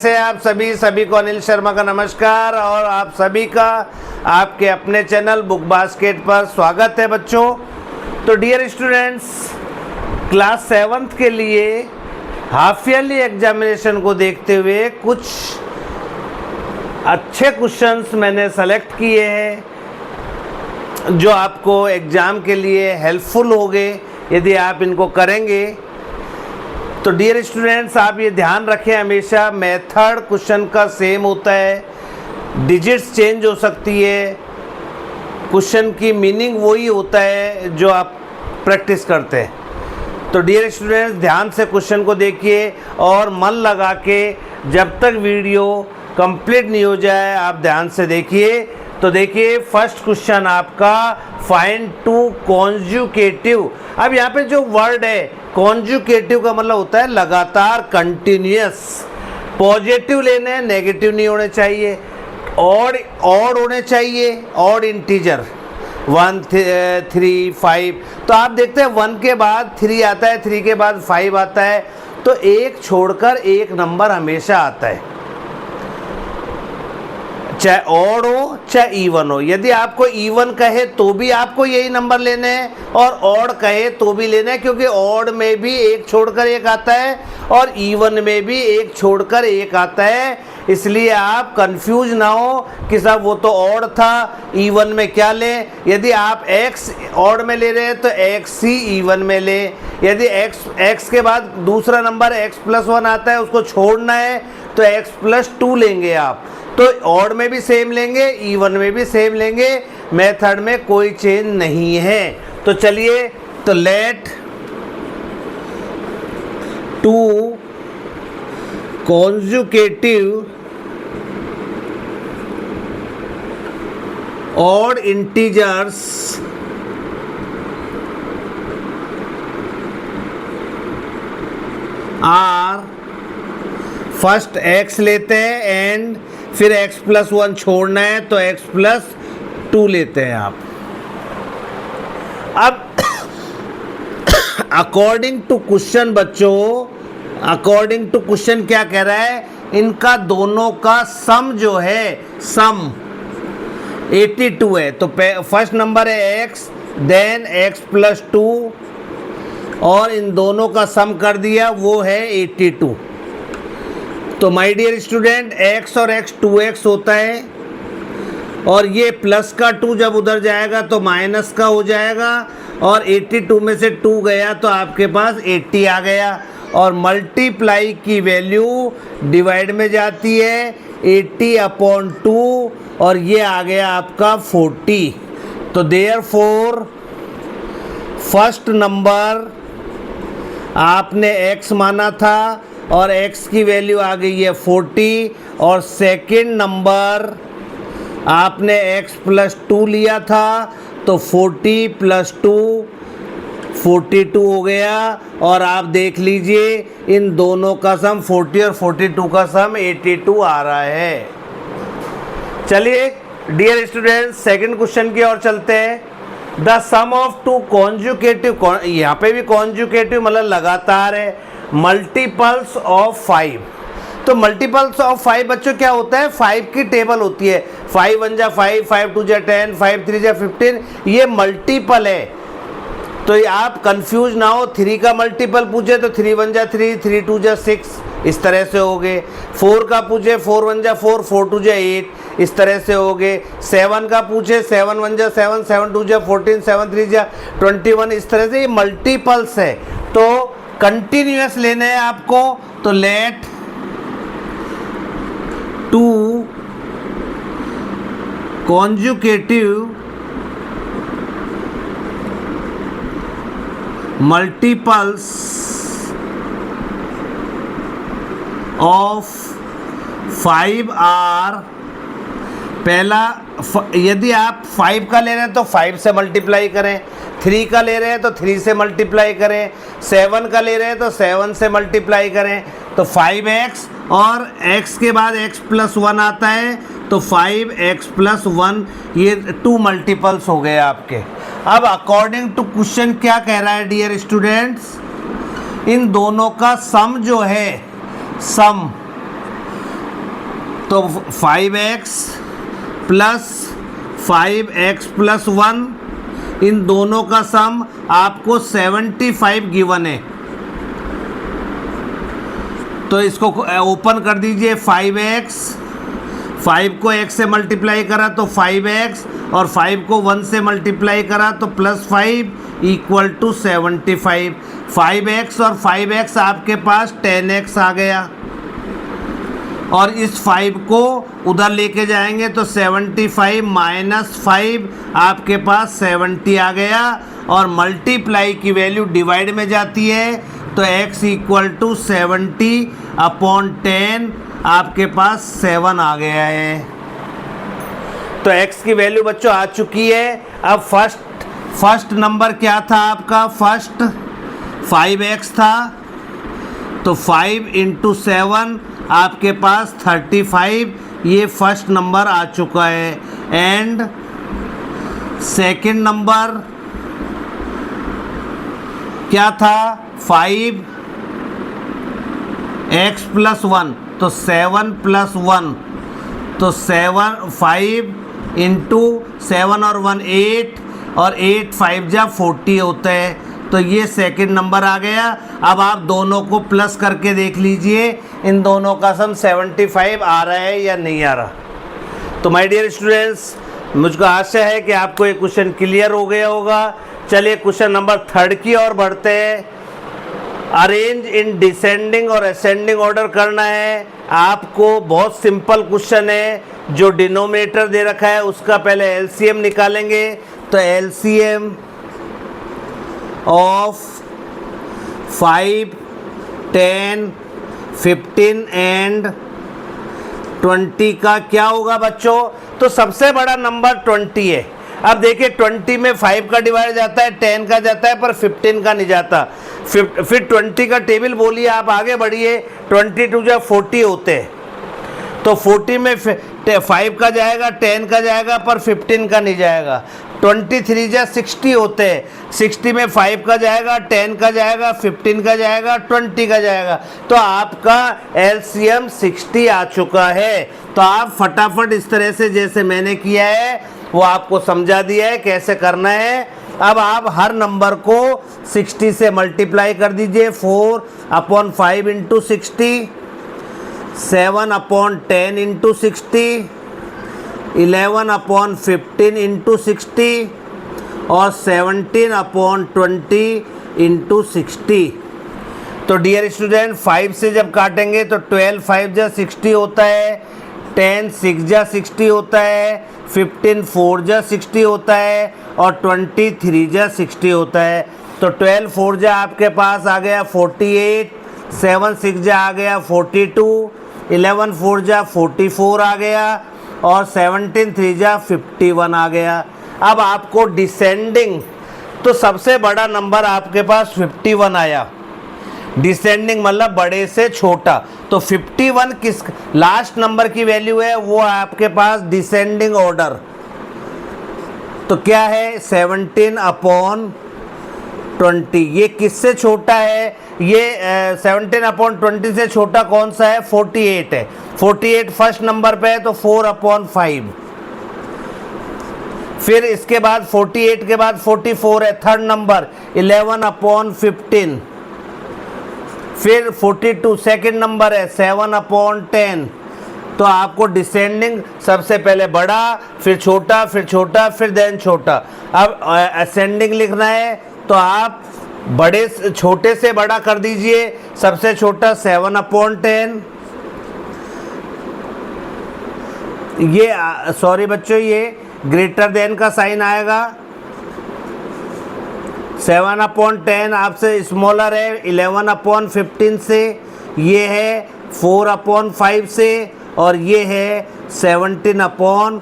से आप सभी को अनिल शर्मा का नमस्कार और आप सभी का आपके अपने चैनल बुक बास्केट पर स्वागत है बच्चों। तो डियर स्टूडेंट्स, क्लास 7th के लिए हाफ ईयरली एग्जामिनेशन को देखते हुए कुछ अच्छे क्वेश्चंस मैंने सेलेक्ट किए हैं जो आपको एग्ज़ाम के लिए हेल्पफुल होंगे यदि आप इनको करेंगे। तो डियर स्टूडेंट्स, आप ये ध्यान रखें, हमेशा मेथड क्वेश्चन का सेम होता है, डिजिट्स चेंज हो सकती है, क्वेश्चन की मीनिंग वही होता है जो आप प्रैक्टिस करते हैं। तो डियर स्टूडेंट्स, ध्यान से क्वेश्चन को देखिए और मन लगा के जब तक वीडियो कंप्लीट नहीं हो जाए आप ध्यान से देखिए। तो देखिए, फर्स्ट क्वेश्चन आपका फाइंड टू कॉन्जुगेटिव। अब यहाँ पे जो वर्ड है कॉन्जुगेटिव का मतलब होता है लगातार, कंटिन्यूअस। पॉजिटिव लेने हैं, नेगेटिव नहीं होने चाहिए। ऑड होने चाहिए, ऑड इंटीजर 1 3 5। तो आप देखते हैं 1 के बाद 3 आता है, 3 के बाद 5 आता है, तो एक छोड़कर एक नंबर हमेशा आता है, चाहे ऑड हो चाहे इवन हो। यदि आपको इवन कहे तो भी आपको यही नंबर लेने हैं और ऑड कहे तो भी लेना है, क्योंकि ऑड में भी एक छोड़कर एक आता है और इवन में भी एक छोड़कर एक आता है। इसलिए आप कंफ्यूज ना हो कि साहब वो तो ऑड था, इवन में क्या लें। यदि आप x ऑड में ले रहे हैं तो x ही इवन में लें। यदि x के बाद दूसरा नंबर x+1 आता है, उसको छोड़ना है तो x+2 लेंगे आप। तो ऑड में भी सेम लेंगे, इवन में भी सेम लेंगे, मेथड में कोई चेंज नहीं है। तो चलिए, तो let two conjugative odd integers are, first x लेते हैं एंड फिर x+1 छोड़ना है तो x+2 लेते हैं आप। अब अकॉर्डिंग टू क्वेश्चन बच्चों, अकॉर्डिंग टू क्वेश्चन क्या कह रहा है, इनका दोनों का सम जो है, सम 82 है। तो फर्स्ट नंबर है x, देन x+2 और इन दोनों का सम कर दिया, वो है 82। तो माय डियर स्टूडेंट, x और x 2x होता है और ये प्लस का 2 जब उधर जाएगा तो माइनस का हो जाएगा, और 82 में से 2 गया तो आपके पास 80 आ गया, और मल्टीप्लाई की वैल्यू डिवाइड में जाती है 80/2 और ये आ गया आपका 40। तो देयरफॉर फर्स्ट नंबर आपने x माना था और x की वैल्यू आ गई है 40, और सेकंड नंबर आपने x+2 लिया था तो 40+2 42 हो गया। और आप देख लीजिए इन दोनों का सम 40 और 42 का सम 82 आ रहा है। चलिए डियर स्टूडेंट्स, सेकंड क्वेश्चन की ओर चलते हैं। The sum of two conjugative, यहाँ पे भी कॉन्जुगेटिव मतलब लगातार है, मल्टीपल्स ऑफ 5। तो मल्टीपल्स ऑफ 5 बच्चों क्या होता है, 5 की टेबल होती है, 5 1 जा 5, 5 2 जा 10, 5 3 जा 15, ये मल्टीपल है। तो ये आप कंफ्यूज ना हो, 3 का मल्टीपल पूछे तो 3 1 जा 3, 3 2 जा 6, इस तरह से हो गए। 4 का पूछे 4 1 जा 4, 4 2 जा 8, इस तरह से हो गए। 7 का पूछे 7 1 जा 7, 7 2 जा 14, 7 3 जा 21, इस तरह से ये मल्टीपल्स है। तो कंटिन्यूअस लेने हैं आपको, तो let two conjugative multiples of 5 are, पहला यदि आप 5 का ले रहे हैं तो 5 से मल्टीप्लाई करें, 3 का ले रहे हैं तो 3 से मल्टीप्लाई करें, 7 का ले रहे हैं तो 7 से मल्टीप्लाई करें। तो 5x और x के बाद x+1 आता है तो 5x+1, ये 2 मल्टीपल्स हो गए आपके। अब अकॉर्डिंग टू क्वेश्चन क्या कह रहा है डियर स्टूडेंट्स, इन दोनों का सम जो है, सम तो 5x प्लस 5x प्लस 1 इन दोनों का सम आपको 75 गिवन है। तो इसको ओपन कर दीजिए। 5x, 5 को x से मल्टीप्लाई करा तो 5x और 5 को 1 से मल्टीप्लाई करा तो प्लस 5 इक्वल टू 75। 5x और 5x आपके पास 10x आ गया और इस 5 को उधर लेके जाएंगे तो 75 माइनस 5 आपके पास 70 आ गया और मल्टीप्लाई की वैल्यू डिवाइड में जाती है तो x इक्वल टू 70 अपॉन 10 आपके पास 7 आ गया है। तो x की वैल्यू बच्चों आ चुकी है। अब फर्स्ट नंबर क्या था आपका? फर्स्ट 5x था तो 5 इंटू 7 आपके पास 35, ये फर्स्ट नंबर आ चुका है। एंड सेकंड नंबर क्या था? 5x प्लस 1 तो 7 प्लस 1 तो 5 इंटू 7 और 1 8 और 8 5 जा 40 होता है। तो ये सेकंड नंबर आ गया। अब आप दोनों को प्लस करके देख लीजिए इन दोनों का सम 75 आ रहा है या नहीं आ रहा। तो माय डियर स्टूडेंट्स, मुझको आशा है कि आपको ये क्वेश्चन क्लियर हो गया होगा। चलिए क्वेश्चन नंबर 3 की ओर बढ़ते हैं। अरेंज इन डिसेंडिंग और असेंडिंग ऑर्डर करना है आपको। बहुत सिंपल क्वेश्चन है। जो डिनोमिनेटर दे रखा है उसका पहले एलसीएम निकालेंगे। तो एलसीएम ऑफ 5, 10, 15 एंड 20 का क्या होगा बच्चों? तो सबसे बड़ा नंबर 20 है। अब देखिए 20 में 5 का डिवाइड जाता है, 10 का जाता है, पर 15 का नहीं जाता। फिर 20 का टेबल बोलिए, आप आगे बढ़िए। 22 या 40 होते हैं तो 40 में 5 का जाएगा, 10 का जाएगा, पर 15 का नहीं जाएगा। 23 या 60 होते हैं, 60 में 5 का जाएगा, 10 का जाएगा, 15 का जाएगा, 20 का जाएगा। तो आपका एलसीएम 60 आ चुका है। तो आप फटाफट इस तरह से जैसे मैंने किया है वो आपको समझा दिया है कैसे करना है। अब आप हर नंबर को 60 से मल्टीप्लाई कर दीजिए। 4 upon 5 into 60, 7 upon 10 into 60, 11 upon 15 into 60 और 17 अपॉन 20 इंटू 60। तो डियर स्टूडेंट 5 से जब काटेंगे तो 12 5 जा 60 होता है, 10 6 जा 60 होता है, 15 4 जा 60 होता है और 20 3 जा 60 होता है। तो 12 4 जा आपके पास आ गया 48, 7 6 जा आ गया 42, 11 4 जा 44 आ गया और 17 3 जा 51 आ गया। अब आपको डिसेंडिंग, तो सबसे बड़ा नंबर आपके पास 51 आया। डिसेंडिंग मतलब बड़े से छोटा। तो 51 किस लास्ट नंबर की वैल्यू है? वो आपके पास डिसेंडिंग ऑर्डर। तो क्या है? 17 अपॉन 20। ये किससे छोटा है? ये 17 अपॉन 20 से छोटा कौन सा है? 48 है। 48 फर्स्ट नंबर पे है तो 4 अपॉन 5। फिर इसके बाद 48 के बाद 44 है थर्ड नंबर, 11 अपॉन 15। फिर 42 सेकंड नंबर है, 7 अपॉन 10। तो आपको डिसेंडिंग सबसे पहले बड़ा, फिर छोटा, फिर छोटा, फिर देन छोटा। अब असेंडिंग लिखना है तो आप बड़े छोटे से बड़ा कर दीजिए। सबसे छोटा 7 अपॉन 10। ये सॉरी बच्चों, ये ग्रेटर देन का साइन आएगा। 7 अपॉन 10 आपसे स्मॉलर है 11 अपॉन 15 से, ये है 4 अपॉन 5 से और ये है 17 अपॉन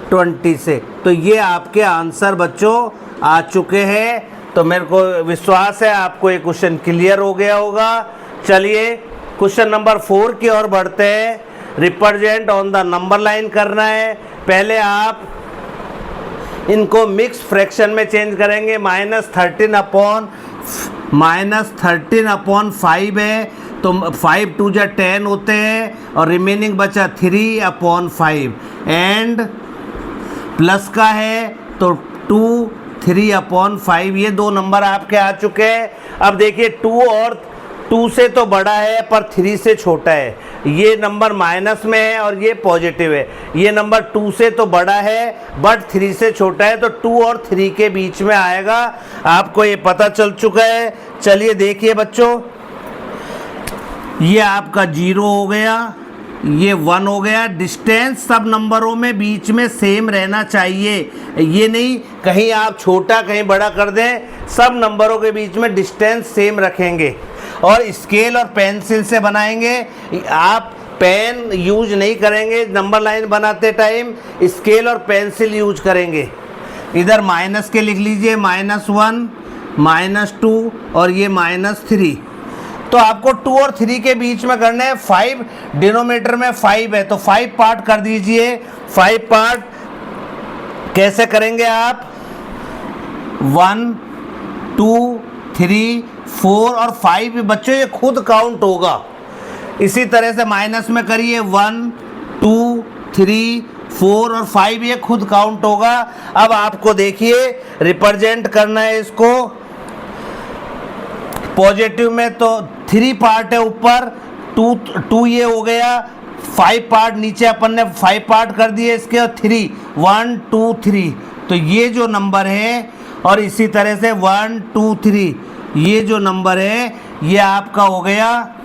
20 से। तो ये आपके आंसर बच्चों आ चुके हैं। तो मेरे को विश्वास है आपको ये क्वेश्चन क्लियर हो गया होगा। चलिए क्वेश्चन नंबर 4 की ओर बढ़ते हैं। Represent on the number line करना है। पहले आप इनको मिक्स फ्रैक्शन में चेंज करेंगे। -13 अपॉन -13 अपॉन 5 है, तो 5 2 जा 10 होते हैं और रिमेनिंग बचा 3/5 एंड प्लस का है तो 2 3/5। ये दो नंबर आपके आ चुके हैं। अब देखिए 2 और 2 से तो बड़ा है पर 3 से छोटा है। ये नंबर माइनस में है और ये पॉजिटिव है। ये नंबर 2 से तो बड़ा है बट 3 से छोटा है, तो 2 और 3 के बीच में आएगा। आपको ये पता चल चुका है। चलिए देखिए बच्चों, ये आपका 0 हो गया, ये 1 हो गया। डिस्टेंस सब नंबरों में बीच में सेम रहना चाहिए। ये नहीं कहीं आप छोटा कहीं बड़ा कर दें, सब नंबरों के बीच में डिस्टेंस सेम रखेंगे। और स्केल और पेंसिल से बनाएंगे। आप पेन यूज नहीं करेंगे नंबर लाइन बनाते टाइम, स्केल और पेंसिल यूज करेंगे। इधर माइनस के लिख लीजिए, -1 -2 और ये -3। तो आपको 2 और 3 के बीच में करना है। 5 डिनोमिनेटर में 5 है तो 5 पार्ट कर दीजिए। 5 पार्ट कैसे करेंगे आप? 1 2 3 4 और 5 बच्चों ये खुद काउंट होगा। इसी तरह से माइनस में करिए 1 2 3 4 और 5 ये खुद काउंट होगा। अब आपको देखिए रिप्रेजेंट करना है इसको पॉजिटिव में, तो 3 पार्ट है ऊपर, 2 ये हो गया, 5 पार्ट नीचे अपन ने 5 पार्ट कर दिए इसके, और 3 1 2 3। तो ये जो नंबर है और इसी तरह से 1 2 3 ये जो नंबर है ये आपका हो गया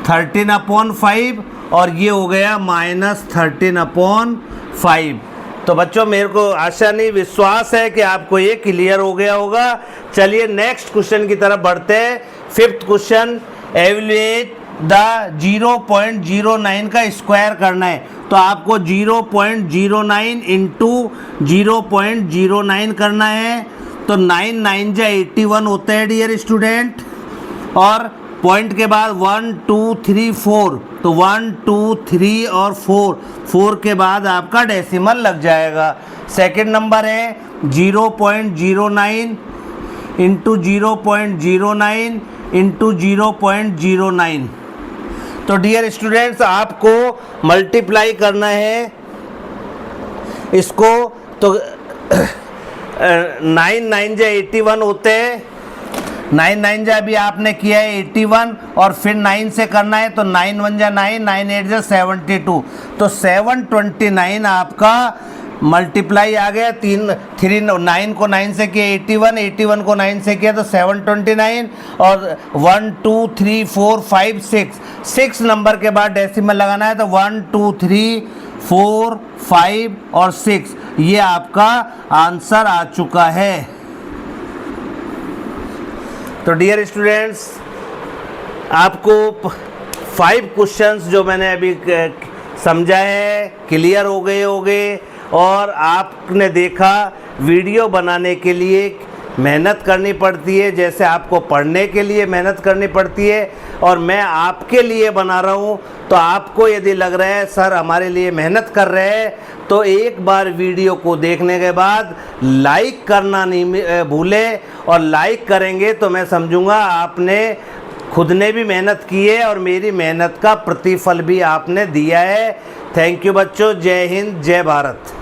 13/5 और ये हो गया -13/5। तो बच्चों मेरे को आशा नहीं विश्वास है कि आपको ये क्लियर हो गया होगा। चलिए नेक्स्ट क्वेश्चन की तरफ बढ़ते हैं। 5th क्वेश्चन, एवेल्यूएट द 0.09 का स्क्वायर करना है। तो आपको 0.09 इंटू 0.09 करना है। तो 9 9 जा 81 होते हैं डियर स्टूडेंट, और पॉइंट के बाद 1 2 3 4, तो 1 2 3 और 4 के बाद आपका डेसिमल लग जाएगा। सेकंड नंबर है 0.09 इंटू 0.09 इंटू 0.09। तो डियर स्टूडेंट्स आपको मल्टीप्लाई करना है इसको। तो 9 9 जा 81 होते हैं, 9 9 जा अभी आपने किया है 81 और फिर 9 से करना है, तो 9 1 जा 9, 9 8 जा 72। तो 729 आपका मल्टीप्लाई आ गया। 9 को 9 से किया 81, 81 को 9 से किया तो 729, और 1 2 3 4 5 6 नंबर के बाद डेसिमल लगाना है। तो 1 2 3 4 5 और 6 ये आपका आंसर आ चुका है। तो डियर स्टूडेंट्स आपको 5 क्वेश्चंस जो मैंने अभी समझा है क्लियर हो गए होंगे, और आपने देखा वीडियो बनाने के लिए मेहनत करनी पड़ती है, जैसे आपको पढ़ने के लिए मेहनत करनी पड़ती है, और मैं आपके लिए बना रहा हूँ। तो आपको यदि लग रहा है सर हमारे लिए मेहनत कर रहे हैं, तो एक बार वीडियो को देखने के बाद लाइक करना नहीं भूलें, और लाइक करेंगे तो मैं समझूंगा आपने खुद ने भी मेहनत की है और मेरी मेहनत का प्रतिफल भी आपने दिया है। थैंक यू बच्चों। जय हिंद, जय भारत।